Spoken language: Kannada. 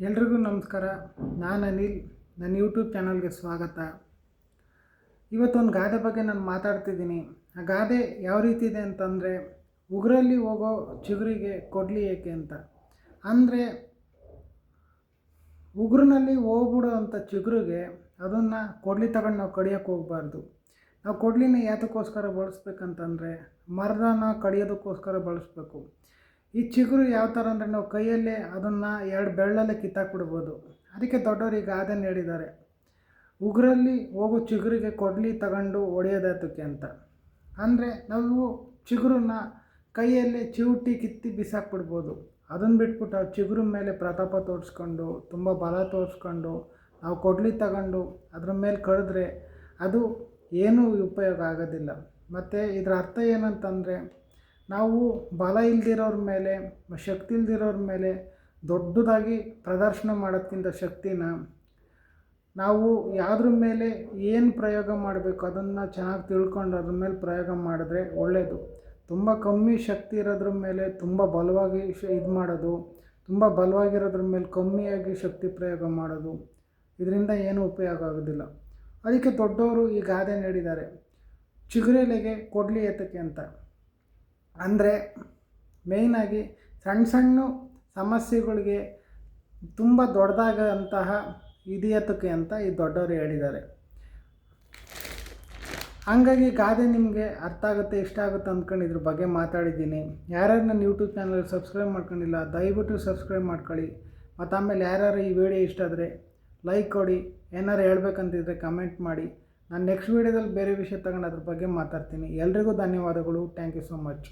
ಎಲ್ರಿಗೂ ನಮಸ್ಕಾರ. ನಾನು ಅನಿಲ್. ನನ್ನ ಯೂಟ್ಯೂಬ್ ಚಾನಲ್ಗೆ ಸ್ವಾಗತ. ಇವತ್ತೊಂದು ಗಾದೆ ಬಗ್ಗೆ ನಾನು ಮಾತಾಡ್ತಿದ್ದೀನಿ. ಆ ಗಾದೆ ಯಾವ ರೀತಿ ಇದೆ ಅಂತಂದರೆ, ಉಗುರಲ್ಲಿ ಹೋಗೋ ಚಿಗುರಿಗೆ ಕೊಡಲಿ ಏಕೆ ಅಂತ. ಅಂದರೆ ಉಗುರಿನಲ್ಲಿ ಹೋಗ್ಬಿಡೋ ಅಂಥ ಚಿಗುರಿಗೆ ಅದನ್ನು ಕೊಡಲಿ ತಗೊಂಡು ನಾವು ಕಡಿಯೋಕ್ಕೆ ಹೋಗಬಾರ್ದು. ನಾವು ಕೊಡಲಿನ ಯಾತಕ್ಕೋಸ್ಕರ ಬಳಸ್ಬೇಕಂತಂದರೆ, ಮರನ ಕಡಿಯೋದಕ್ಕೋಸ್ಕರ ಬಳಸಬೇಕು. ಈ ಚಿಗುರು ಯಾವ ಥರ ಅಂದರೆ, ನಾವು ಕೈಯಲ್ಲೇ ಅದನ್ನು 2 ಬೆರಳಲ್ಲೇ ಕಿತ್ತಾಕ್ಬಿಡ್ಬೋದು. ಅದಕ್ಕೆ ದೊಡ್ಡವರು ಈಗ ಗಾದೆನ ಹೇಳಿದ್ದಾರೆ, ಉಗುರಲ್ಲಿ ಹೋಗೋ ಚಿಗುರಿಗೆ ಕೊಡಲಿ ತಗೊಂಡು ಹೊಡೆಯೋದಕ್ಕೆ ಅಂತ. ಅಂದರೆ ನಾವು ಚಿಗುರನ್ನ ಕೈಯಲ್ಲೇ ಚಿವುಟಿ ಕಿತ್ತಿ ಬಿಸಾಕ್ಬಿಡ್ಬೋದು. ಅದನ್ನು ಬಿಟ್ಬಿಟ್ಟು ಆ ಚಿಗುರು ಮೇಲೆ ಪ್ರತಾಪ ತೋರಿಸ್ಕೊಂಡು, ತುಂಬ ಬಲ ತೋರಿಸ್ಕೊಂಡು ನಾವು ಕೊಡಲಿ ತಗೊಂಡು ಅದ್ರ ಮೇಲೆ ಕಡಿದ್ರೆ ಅದು ಏನೂ ಉಪಯೋಗ ಆಗೋದಿಲ್ಲ. ಮತ್ತು ಇದರ ಅರ್ಥ ಏನಂತಂದರೆ, ನಾವು ಬಲ ಇಲ್ದಿರೋರ ಮೇಲೆ, ಶಕ್ತಿ ಇಲ್ದಿರೋರ ಮೇಲೆ ದೊಡ್ಡದಾಗಿ ಪ್ರದರ್ಶನ ಮಾಡೋದ್ಕಿಂತ ಶಕ್ತಿನ ನಾವು ಯಾವುದ್ರ ಮೇಲೆ ಏನು ಪ್ರಯೋಗ ಮಾಡಬೇಕು ಅದನ್ನು ಚೆನ್ನಾಗಿ ತಿಳ್ಕೊಂಡು ಅದ್ರ ಮೇಲೆ ಪ್ರಯೋಗ ಮಾಡಿದ್ರೆ ಒಳ್ಳೆಯದು. ತುಂಬ ಕಮ್ಮಿ ಶಕ್ತಿ ಇರೋದ್ರ ಮೇಲೆ ತುಂಬ ಬಲವಾಗಿ ಇದು ಮಾಡೋದು, ತುಂಬ ಬಲವಾಗಿರೋದ್ರ ಮೇಲೆ ಕಮ್ಮಿಯಾಗಿ ಶಕ್ತಿ ಪ್ರಯೋಗ ಮಾಡೋದು, ಇದರಿಂದ ಏನೂ ಉಪಯೋಗ ಆಗೋದಿಲ್ಲ. ಅದಕ್ಕೆ ದೊಡ್ಡವರು ಈ ಗಾದೆ ನೀಡಿದ್ದಾರೆ, ಚಿಗುರೆಲೆಗೆ ಕೊಡಲಿ ಏತಕ್ಕೆ ಅಂತ. ಅಂದರೆ ಮೇಯ್ನಾಗಿ ಸಣ್ಣ ಸಣ್ಣ ಸಮಸ್ಯೆಗಳಿಗೆ ತುಂಬ ದೊಡ್ಡದಾಗಂತಹ ಇದೆಯತಕ್ಕೆ ಅಂತ ಈ ದೊಡ್ಡವರು ಹೇಳಿದ್ದಾರೆ. ಹಾಗಾಗಿ ಗಾದೆ ನಿಮಗೆ ಅರ್ಥ ಆಗುತ್ತೆ, ಇಷ್ಟ ಆಗುತ್ತೆ ಅಂದ್ಕೊಂಡು ಇದ್ರ ಬಗ್ಗೆ ಮಾತಾಡಿದ್ದೀನಿ. ಯಾರ್ಯಾರು ನನ್ನ ಯೂಟ್ಯೂಬ್ ಚಾನಲ್ ಸಬ್ಸ್ಕ್ರೈಬ್ ಮಾಡ್ಕೊಂಡಿಲ್ಲ ದಯವಿಟ್ಟು ಸಬ್ಸ್ಕ್ರೈಬ್ ಮಾಡ್ಕೊಳ್ಳಿ. ಮತ್ತು ಆಮೇಲೆ ಯಾರ್ಯಾರು ಈ ವಿಡಿಯೋ ಇಷ್ಟ ಆದರೆ ಲೈಕ್ ಕೊಡಿ. ಏನಾರು ಹೇಳ್ಬೇಕಂತಿದ್ರೆ ಕಮೆಂಟ್ ಮಾಡಿ. ನಾನು ನೆಕ್ಸ್ಟ್ ವೀಡಿಯೋದಲ್ಲಿ ಬೇರೆ ವಿಷಯ ತಗೊಂಡು ಅದ್ರ ಬಗ್ಗೆ ಮಾತಾಡ್ತೀನಿ. ಎಲ್ರಿಗೂ ಧನ್ಯವಾದಗಳು. Thank you so much.